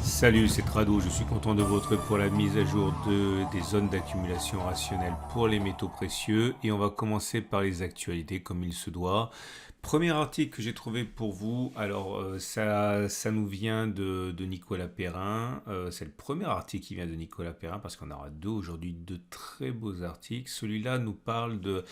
Salut, c'est Trado, je suis content de vous retrouver pour la mise à jour des zones d'accumulation rationnelle pour les métaux précieux et on va commencer par les actualités comme il se doit. Premier article que j'ai trouvé pour vous, alors ça nous vient de Nicolas Perrin. C'est le premier article qui vient de Nicolas Perrin parce qu'on aura deux aujourd'hui, deux très beaux articles. Celui-là nous parle de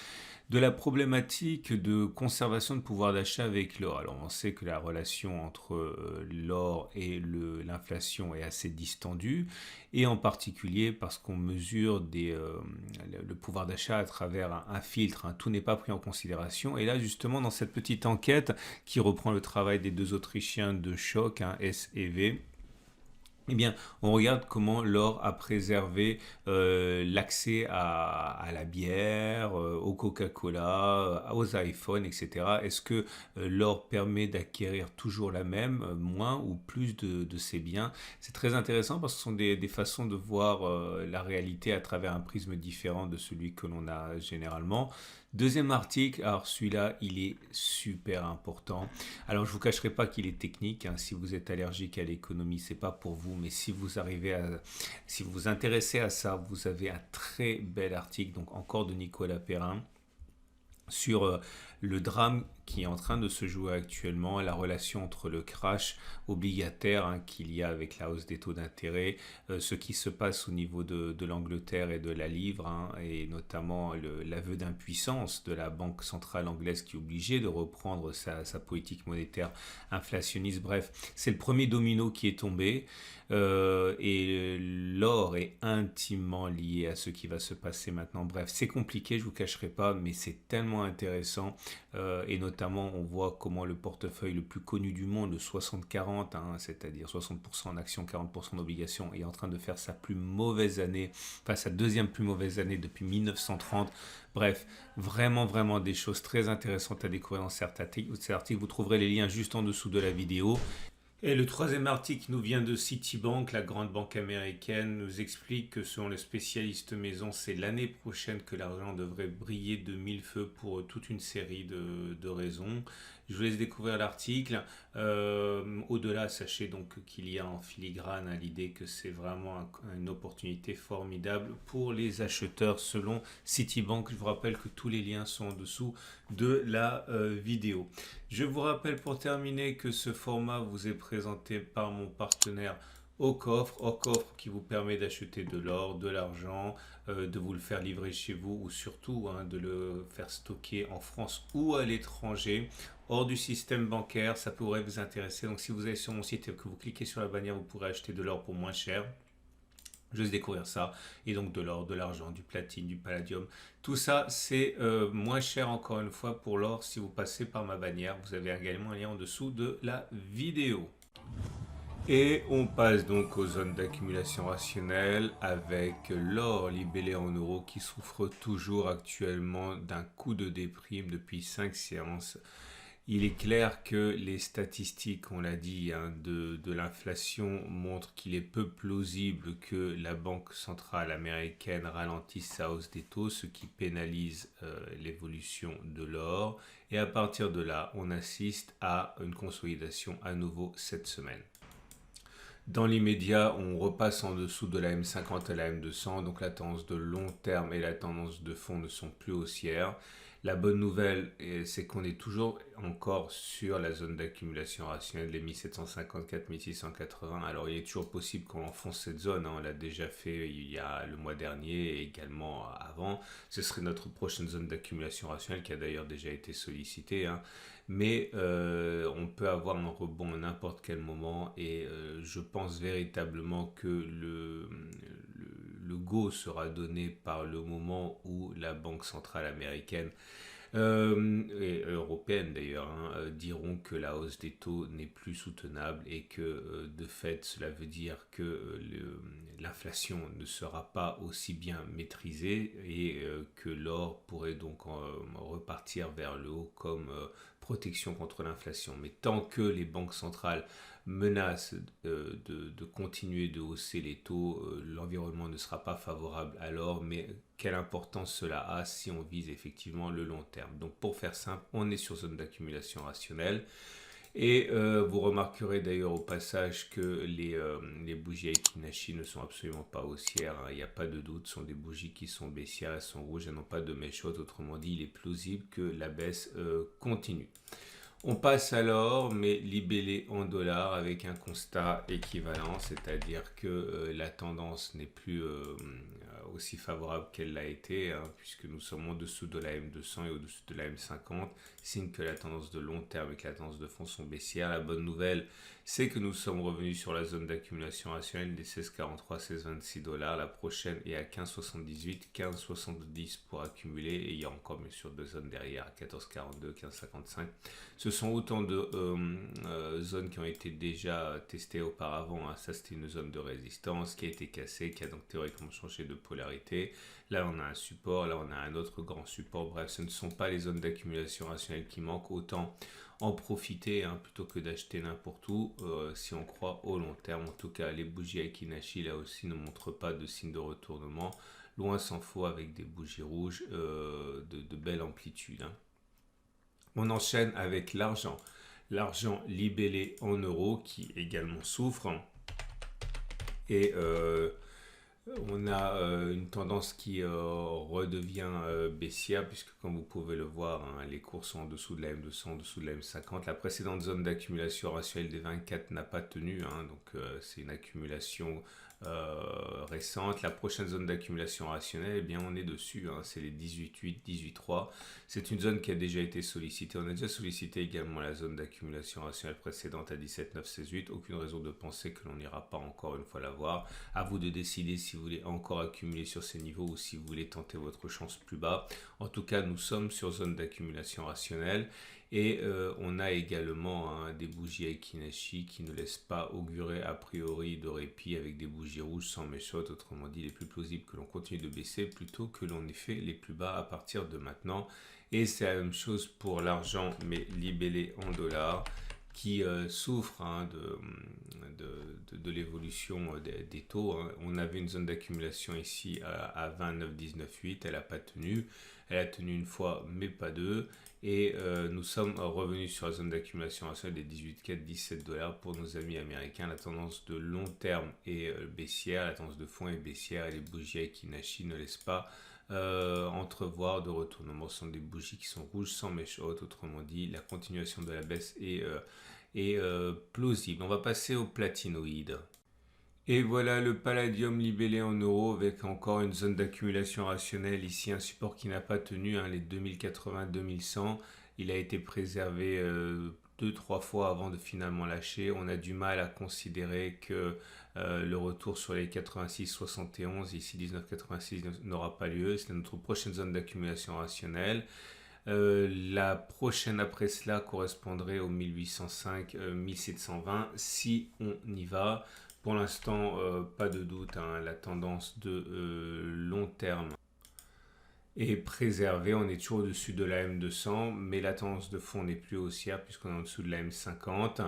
la problématique de conservation de pouvoir d'achat avec l'or. Alors on sait que la relation entre l'or et l'inflation est assez distendue, et en particulier parce qu'on mesure le pouvoir d'achat à travers un filtre, hein. Tout n'est pas pris en considération. Et là justement dans cette petite enquête qui reprend le travail des deux Autrichiens de Schock, hein, S et V, eh bien, on regarde comment l'or a préservé l'accès à la bière, au Coca-Cola, aux iPhones, etc. Est-ce que l'or permet d'acquérir toujours la même, moins ou plus de ces biens? C'est très intéressant parce que ce sont des façons de voir la réalité à travers un prisme différent de celui que l'on a généralement. Deuxième article, alors celui-là, il est super important. Alors, je vous cacherai pas qu'il est technique, hein. Si vous êtes allergique à l'économie, c'est pas pour vous. Mais si vous vous intéressez à ça, vous avez un très bel article, donc encore de Nicolas Perrin, sur le drame qui est en train de se jouer actuellement, la relation entre le crash obligataire, hein, qu'il y a avec la hausse des taux d'intérêt, ce qui se passe au niveau de l'Angleterre et de la livre, hein, et notamment l'aveu d'impuissance de la Banque centrale anglaise qui est obligée de reprendre sa politique monétaire inflationniste. Bref, c'est le premier domino qui est tombé. Et l'or est intimement lié à ce qui va se passer maintenant. Bref, c'est compliqué, je vous cacherai pas, mais c'est tellement intéressant. Et notamment, on voit comment le portefeuille le plus connu du monde, le 60-40, hein, c'est-à-dire 60% en actions, 40% en obligations, est en train de faire sa plus mauvaise année, enfin sa deuxième plus mauvaise année depuis 1930. Bref, vraiment, vraiment des choses très intéressantes à découvrir dans cet article. Vous trouverez les liens juste en dessous de la vidéo. Et le troisième article nous vient de Citibank, la grande banque américaine, nous explique que selon les spécialistes maison, c'est l'année prochaine que l'argent devrait briller de mille feux pour toute une série de raisons. Je vous laisse découvrir l'article. Au-delà, sachez donc qu'il y a en filigrane, hein, l'idée que c'est vraiment une opportunité formidable pour les acheteurs selon Citibank. Je vous rappelle que tous les liens sont en dessous de la vidéo. Je vous rappelle pour terminer que ce format vous est présenté par mon partenaire Au Coffre qui vous permet d'acheter de l'or, de l'argent, de vous le faire livrer chez vous ou surtout, hein, de le faire stocker en France ou à l'étranger, hors du système bancaire. Ça pourrait vous intéresser. Donc si vous allez sur mon site et que vous cliquez sur la bannière, vous pourrez acheter de l'or pour moins cher. Je vais découvrir ça. Et donc de l'or, de l'argent, du platine, du palladium. Tout ça, c'est moins cher encore une fois pour l'or si vous passez par ma bannière. Vous avez également un lien en dessous de la vidéo. Et on passe donc aux zones d'accumulation rationnelle avec l'or libellé en euros qui souffre toujours actuellement d'un coup de déprime depuis 5 séances. Il est clair que les statistiques, on l'a dit, hein, de l'inflation montrent qu'il est peu plausible que la Banque centrale américaine ralentisse sa hausse des taux, ce qui pénalise l'évolution de l'or. Et à partir de là, on assiste à une consolidation à nouveau cette semaine. Dans l'immédiat, on repasse en dessous de la M50 à la M200, donc la tendance de long terme et la tendance de fond ne sont plus haussières. La bonne nouvelle, c'est qu'on est toujours encore sur la zone d'accumulation rationnelle, les 1754-1680. Alors il est toujours possible qu'on enfonce cette zone, hein. On l'a déjà fait il y a le mois dernier et également avant. Ce serait notre prochaine zone d'accumulation rationnelle qui a d'ailleurs déjà été sollicitée, hein. Mais on peut avoir un rebond à n'importe quel moment et je pense véritablement que le go sera donné par le moment où la Banque centrale américaine et européennes d'ailleurs, hein, diront que la hausse des taux n'est plus soutenable et que de fait cela veut dire que l'inflation ne sera pas aussi bien maîtrisée et que l'or pourrait donc repartir vers le haut comme protection contre l'inflation. Mais tant que les banques centrales menacent de continuer de hausser les taux, l'environnement ne sera pas favorable à l'or, mais quelle importance cela a si on vise effectivement le long terme. Donc pour faire simple, on est sur zone d'accumulation rationnelle. Et vous remarquerez d'ailleurs au passage que les bougies Aiki-Nashi ne sont absolument pas haussières, hein. Il n'y a pas de doute, ce sont des bougies qui sont baissières, elles sont rouges, elles n'ont pas de mèche haute. Autrement dit, il est plausible que la baisse continue. On passe alors, mais libellé en dollars avec un constat équivalent, c'est-à-dire que la tendance n'est plus aussi favorable qu'elle l'a été, hein, puisque nous sommes en dessous de la M200 et au-dessus de la M50, signe que la tendance de long terme et que la tendance de fond sont baissières. La bonne nouvelle, c'est que nous sommes revenus sur la zone d'accumulation rationnelle des 16,43, 16,26 dollars. La prochaine est à 15,78, 15,70 pour accumuler, et il y a encore bien sûr deux zones derrière, 14,42, 15,55. Ce sont autant de zones qui ont été déjà testées auparavant, hein. Ça, c'était une zone de résistance qui a été cassée, qui a donc théoriquement changé de polarité. Là, on a un support, là, on a un autre grand support. Bref, ce ne sont pas les zones d'accumulation rationnelle qui manquent. Autant en profiter, hein, plutôt que d'acheter n'importe où, si on croit au long terme. En tout cas, les bougies Aiki-Nashi, là aussi, ne montrent pas de signe de retournement. Loin s'en faut, avec des bougies rouges de belle amplitude, hein. On enchaîne avec l'argent. L'argent libellé en euros qui également souffre. Et on a une tendance qui redevient baissière, puisque comme vous pouvez le voir, hein, les cours sont en dessous de la M200, en dessous de la M50. La précédente zone d'accumulation rationnelle des 24 n'a pas tenu, hein, donc c'est une accumulation récente. La prochaine zone d'accumulation rationnelle, eh bien on est dessus, hein, c'est les 18,8, 18,3. C'est une zone qui a déjà été sollicitée. On a déjà sollicité également la zone d'accumulation rationnelle précédente à 17,9, 16,8. Aucune raison de penser que l'on n'ira pas encore une fois la voir. À vous de décider si vous voulez encore accumuler sur ces niveaux ou si vous voulez tenter votre chance plus bas. En tout cas, nous sommes sur zone d'accumulation rationnelle. Et on a également, hein, des bougies Aiki-Nashi qui ne laissent pas augurer a priori de répit, avec des bougies rouges sans mèche haute. Autrement dit, il est plus plausible que l'on continue de baisser plutôt que l'on ait fait les plus bas à partir de maintenant. Et c'est la même chose pour l'argent, mais libellé en dollars, qui souffre, hein, de l'évolution des taux, hein. On avait une zone d'accumulation ici à 29,19,8, elle n'a pas tenu. Elle a tenu une fois, mais pas deux. Et nous sommes revenus sur la zone d'accumulation rationnelle des 18,4, 17 dollars pour nos amis américains. La tendance de long terme est baissière, la tendance de fond est baissière, et les bougies Aiki-Nashi ne laissent pas entrevoir de retournement. Ce sont des bougies qui sont rouges sans mèche haute. Autrement dit, la continuation de la baisse est plausible. On va passer au platinoïde. Et voilà le palladium libellé en euros, avec encore une zone d'accumulation rationnelle. Ici, un support qui n'a pas tenu, hein, les 2080-2100. Il a été préservé 2-3 fois avant de finalement lâcher. On a du mal à considérer que le retour sur les 86-71, ici 19,86, n'aura pas lieu. C'est notre prochaine zone d'accumulation rationnelle. La prochaine après cela correspondrait au 1805, 1720 si on y va. Pour l'instant, pas de doute, hein, la tendance de long terme est préservée. On est toujours au-dessus de la M200, mais la tendance de fond n'est plus haussière puisqu'on est en dessous de la M50.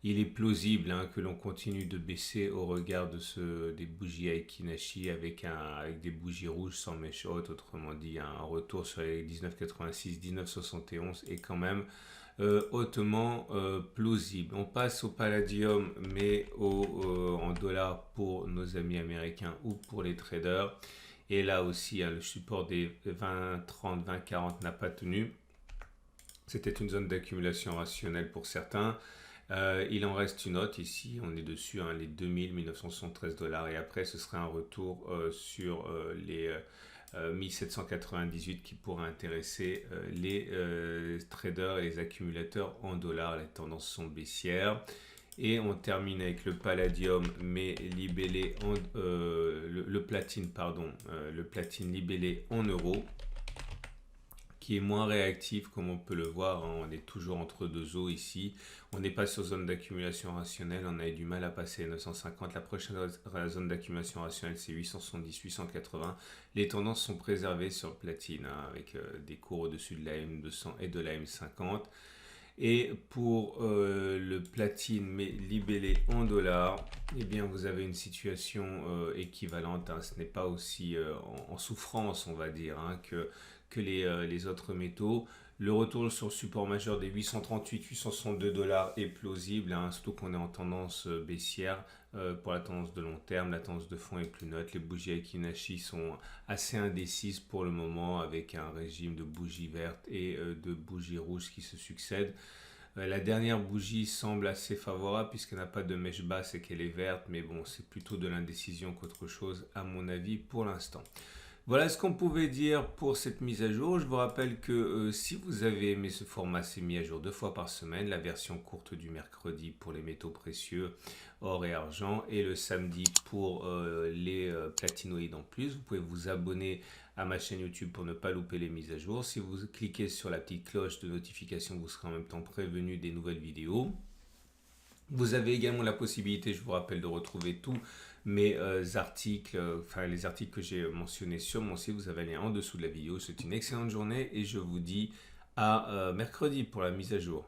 Il est plausible, hein, que l'on continue de baisser au regard de des bougies Aiki-Nashi avec des bougies rouges sans mèche haute. Autrement dit, un retour sur les 19,86, 19,71 est quand même hautement plausible. On passe au palladium, mais en dollars pour nos amis américains ou pour les traders. Et là aussi, hein, le support des 20, 30, 20, 40 n'a pas tenu. C'était une zone d'accumulation rationnelle pour certains. Il en reste une autre ici, on est dessus, hein, les 1973 dollars, et après ce serait un retour sur les 1798 qui pourrait intéresser les traders et les accumulateurs en dollars. Les tendances sont baissières. Et on termine avec le palladium, mais libellé le platine, pardon, le platine libellé en euros, qui est moins réactif, comme on peut le voir, hein. On est toujours entre deux eaux ici. On n'est pas sur zone d'accumulation rationnelle, on a eu du mal à passer les 950. La prochaine zone d'accumulation rationnelle, c'est 870, 880. Les tendances sont préservées sur le platine, hein, avec des cours au-dessus de la M200 et de la M50. Et pour le platine, mais libellé en dollars, eh bien vous avez une situation équivalente, hein. Ce n'est pas aussi en souffrance, on va dire, hein, que les autres métaux. Le retour sur le support majeur des 838-862 dollars est plausible, hein, surtout qu'on est en tendance baissière pour la tendance de long terme. La tendance de fond est plus neutre. Les bougies Aiki-Nashi sont assez indécises pour le moment, avec un régime de bougies vertes et de bougies rouges qui se succèdent. La dernière bougie semble assez favorable puisqu'elle n'a pas de mèche basse et qu'elle est verte, mais bon, c'est plutôt de l'indécision qu'autre chose à mon avis pour l'instant. Voilà ce qu'on pouvait dire pour cette mise à jour. Je vous rappelle que si vous avez aimé ce format, c'est mis à jour 2 fois par semaine. La version courte du mercredi pour les métaux précieux, or et argent, et le samedi pour les platinoïdes en plus. Vous pouvez vous abonner à ma chaîne YouTube pour ne pas louper les mises à jour. Si vous cliquez sur la petite cloche de notification, vous serez en même temps prévenu des nouvelles vidéos. Vous avez également la possibilité, je vous rappelle, de retrouver tous mes articles, enfin les articles que j'ai mentionnés sur mon site. Vous avez un lien en dessous de la vidéo. C'est une excellente journée et je vous dis à mercredi pour la mise à jour.